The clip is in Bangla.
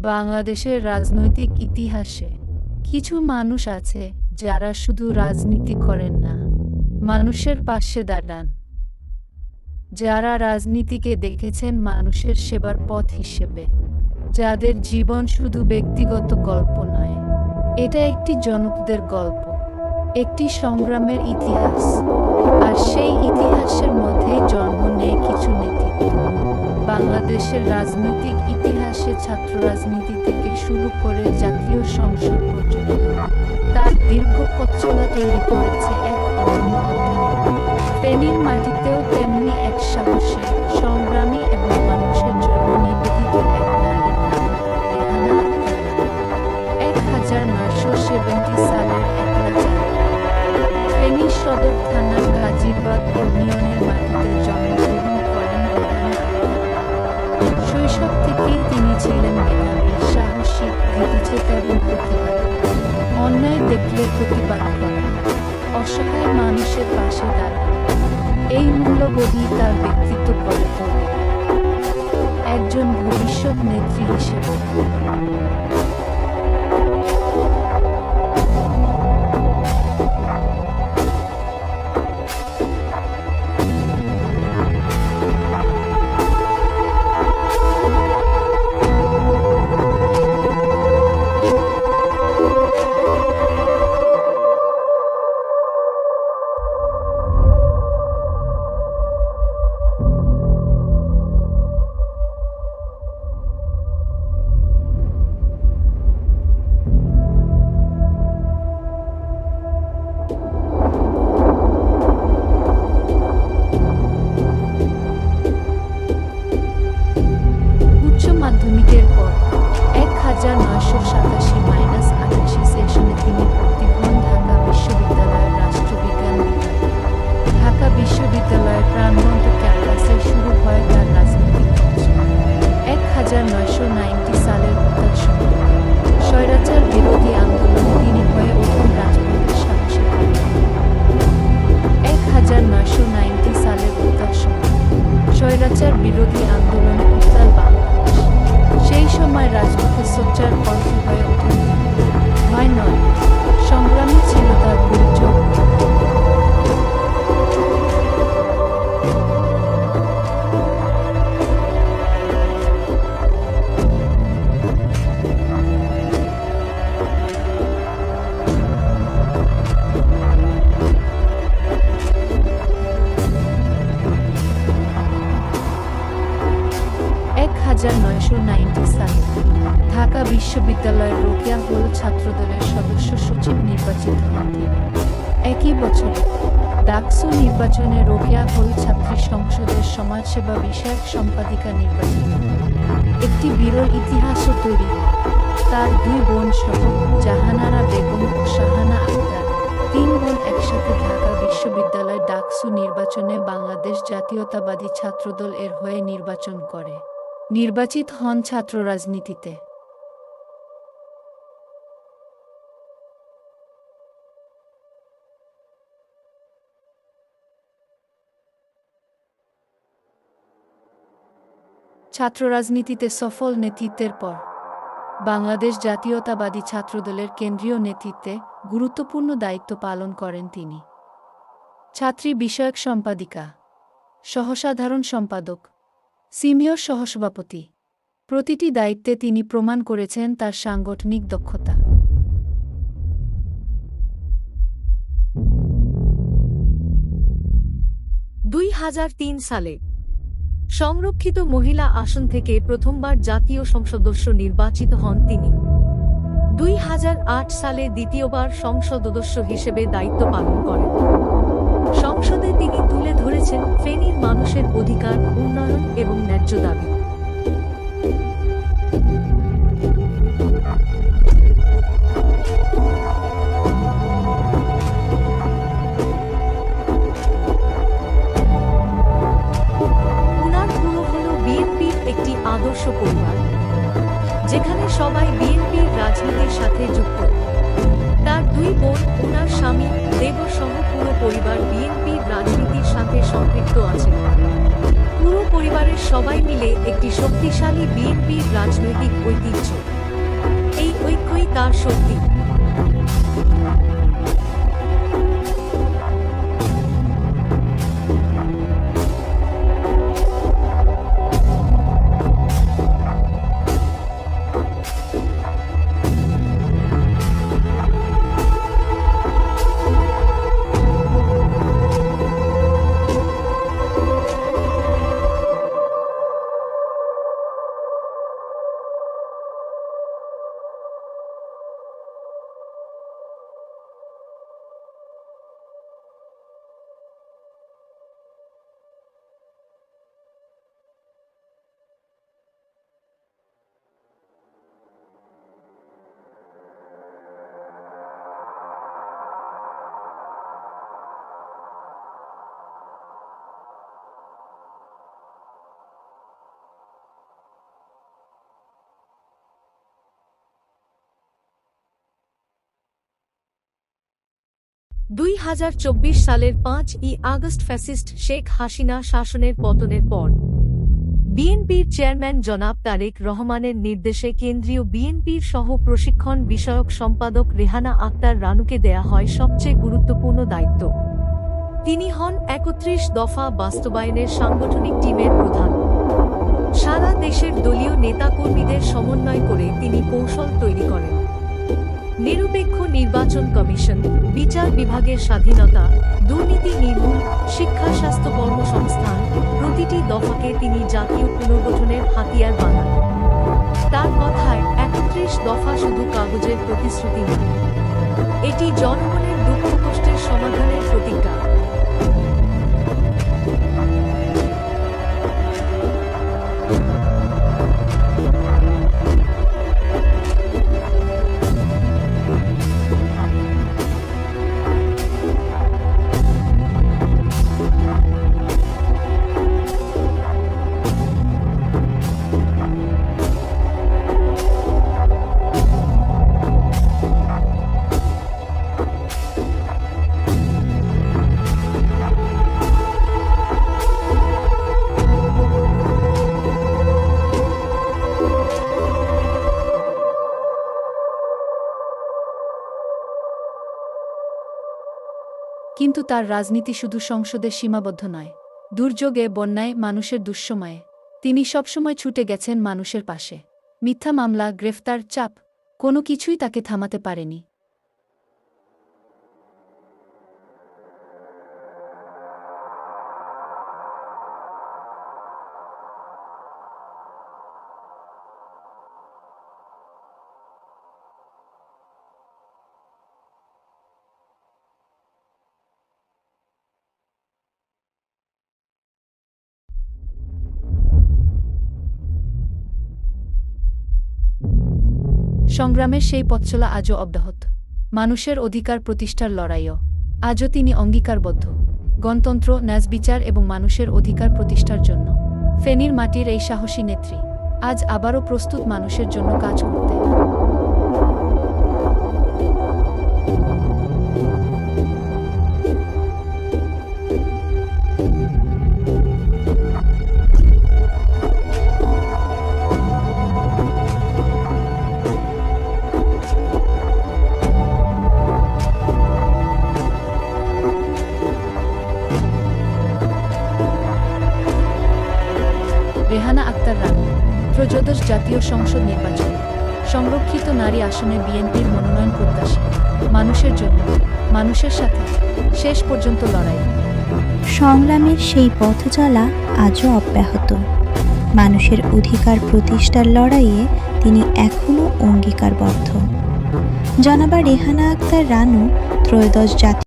বাংলাদেশের রাজনৈতিক ইতিহাসে কিছু মানুষ আছে যারা শুধু রাজনীতি করেন না, মানুষের পাশে দাঁড়ান। যারা রাজনীতিকে দেখেছেন মানুষের সেবার পথ হিসেবে, যাদের জীবন শুধু ব্যক্তিগত গল্প নয়, এটা একটি জনপদের গল্প, একটি সংগ্রামের ইতিহাস। আর সেই ইতিহাসের মধ্যেই জন্ম নেয় কিছু নেতৃত্ব। বাংলাদেশের রাজনৈতিক ইতিহাসে ছাত্র রাজনীতি থেকে শুরু করে জাতীয় সংসদ পর্যন্ত তার দীর্ঘ পথচলা তৈরি করেছে এক অনন্য অধ্যায়। ফেনীর মাটিতেও তেমনি এক সাহসী, সংগ্রামী এবং মানুষের জন্য নিবেদিত এক নারীর নাম রেহানা আক্তার। 1970 সালের 1 জানুয়ারি ফেনী সদর থানার গাজীবাগ ইউনিয়নের মাটিতে জন্মগ্রহণ করেন রেহানা আক্তার। শৈশব থেকেই তিনি ছিলেন মেধাবী, সাহসী, ধীরচেতা এবং প্রতিবাদী। অন্যায় দেখলে প্রতিবাদ করা, অসহায় মানুষের পাশে দাঁড়ানো, এই মূল্যবোধই তার ব্যক্তিত্ব গড়ে তোলে একজন ভবিষ্যৎ নেত্রী হিসেবে। মাধ্যমিকের পর 1987-88 সেশনে তিনি ভর্তি হন ঢাকা বিশ্ববিদ্যালয়ের রাষ্ট্রবিজ্ঞান বিভাগে। ঢাকা বিশ্ববিদ্যালয়ের প্রাণবন্ত ক্যাম্পাসে শুরু হয় তার রাজনৈতিক পথচলা। 1990 সালের উত্তাল সময়ে স্বৈরাচার বিরোধী আন্দোলনে তিনি হয়ে ওঠেন রাজপথের সাহসী কর্মী। 1990 সালের উত্তাল সময়ে স্বৈরাচার বিরোধী আন্দোলনে উত্তাল বাংলাদেশ। সেই সময় রাজপথে সোচ্চার কণ্ঠ হয়ে ওঠেন। ভয় নয়, সংগ্রামী ছিল তার পরিচয়। সালে ঢাকা বিশ্ববিদ্যালয়ের রোকেয়া হল ছাত্রদলের সদস্য সচিব নির্বাচিত হন তিনি। একই বছরে ডাকসু নির্বাচনে রোকেয়া হল ছাত্রী সংসদের সমাজসেবা বিষয়ক সম্পাদিকা নির্বাচিত হন। একটি বিরল ইতিহাসও তৈরি হয়। তার 2 বোন সহ জাহানারা বেগম ও শাহানা আক্তার, 3 বোন একসাথে ঢাকা বিশ্ববিদ্যালয় ডাকসু নির্বাচনে বাংলাদেশ জাতীয়তাবাদী ছাত্রদল এর হয়ে নির্বাচন করে নির্বাচিত হন ছাত্র রাজনীতিতে। ছাত্র রাজনীতিতে সফল নেতৃত্বের পর বাংলাদেশ জাতীয়তাবাদী ছাত্রদলের কেন্দ্রীয় নেতৃত্বে গুরুত্বপূর্ণ দায়িত্ব পালন করেন তিনি। ছাত্রী বিষয়ক সম্পাদিকা, সহসাধারণ সম্পাদক, সিনিয়র সহসভাপতি, প্রতিটি দায়িত্বে তিনি প্রমাণ করেছেন তার সাংগঠনিক দক্ষতা। সালে সংরক্ষিত মহিলা আসন থেকে প্রথমবার জাতীয় সংসদ সদস্য নির্বাচিত হন তিনি। 2008 সালে দ্বিতীয়বার সংসদ সদস্য হিসেবে দায়িত্ব পালন করেন। সংসদে তিনি তুলে ধরেছেন ফেনীর মানুষের অধিকার, উন্নয়ন এবং ন্যায্য দাবি। উনার পুরো হল বিএনপির একটি আদর্শ পরিবার, যেখানে সবাই বিএনপির রাজনীতির সাথে যুক্ত। তার 2 বোন, উনার স্বামী, দেবর সহ পুরো পরিবার বিএনপির রাজনীতির সাথে সম্পৃক্ত আছে। পুরো পরিবারের সবাই মিলে একটি শক্তিশালী বিএনপির রাজনৈতিক ঐতিহ্য। তার শক্তি। সালের 5ই আগস্ট ফ্যাসিস্ট শেখ হাসিনা শাসনের পতনের পর বিএনপির চেয়ারম্যান জনাব তারেক রহমানের নির্দেশে কেন্দ্রীয় বিএনপির সহ প্রশিক্ষণ বিষয়ক সম্পাদক রেহানা আক্তার রানুকে দেয়া হয় সবচেয়ে গুরুত্বপূর্ণ দায়িত্ব। তিনি হন ৩১ দফা বাস্তবায়নের সাংগঠনিক টিমের প্রধান। সারা দেশের দলীয় নেতাকর্মীদের সমন্বয় করে তিনি কৌশল তৈরি করেন। নিরপেক্ষ নির্বাচন কমিশন, বিচার বিভাগের স্বাধীনতা, দুর্নীতি নির্মূল, শিক্ষা স্বাস্থ্য কর্মসংস্থান, প্রতিটি দফাকে তিনি জাতীয় পুনর্গঠনের হাতিয়ার বানান। তার কথায় ৩১ দফা শুধু কাগজের প্রতিশ্রুতি নয়, এটি জনগণের দুঃখ কষ্টের সমাধানের প্রতিজ্ঞা। কিন্তু তার রাজনীতি শুধু সংসদে সীমাবদ্ধ নয়। দুর্যোগে, বন্যায়, মানুষের দুঃসময়ে তিনি সবসময় ছুটে গেছেন মানুষের পাশে। মিথ্যা মামলা, গ্রেফতার, চাপ, কোনো কিছুই তাকে থামাতে পারেনি। সংগ্রামের সেই পথচলা আজও অব্যাহত। মানুষের অধিকার প্রতিষ্ঠার লড়াইও আজও তিনি অঙ্গীকারবদ্ধ। গণতন্ত্র, ন্যায়বিচার এবং মানুষের অধিকার প্রতিষ্ঠার জন্য ফেনীর মাটির এই সাহসী নেত্রী আজ আবারও প্রস্তুত মানুষের জন্য কাজ করতে। রেহানা আক্তার রানু ত্রয়োদশ জাতীয় সংসদ নির্বাচনে সংরক্ষিত নারী আসনে বিএনপির মনোনয়ন প্রত্যাশী। মানুষের জন্য, মানুষের সাথে শেষ পর্যন্ত লড়াই। সংগ্রামের সেই পথচলা আজও অব্যাহত। মানুষের অধিকার প্রতিষ্ঠার লড়াইয়ে তিনি এখনও অঙ্গীকারবদ্ধ। জনাবা রেহানা আক্তার রানু ত্রয়োদশ জাতীয়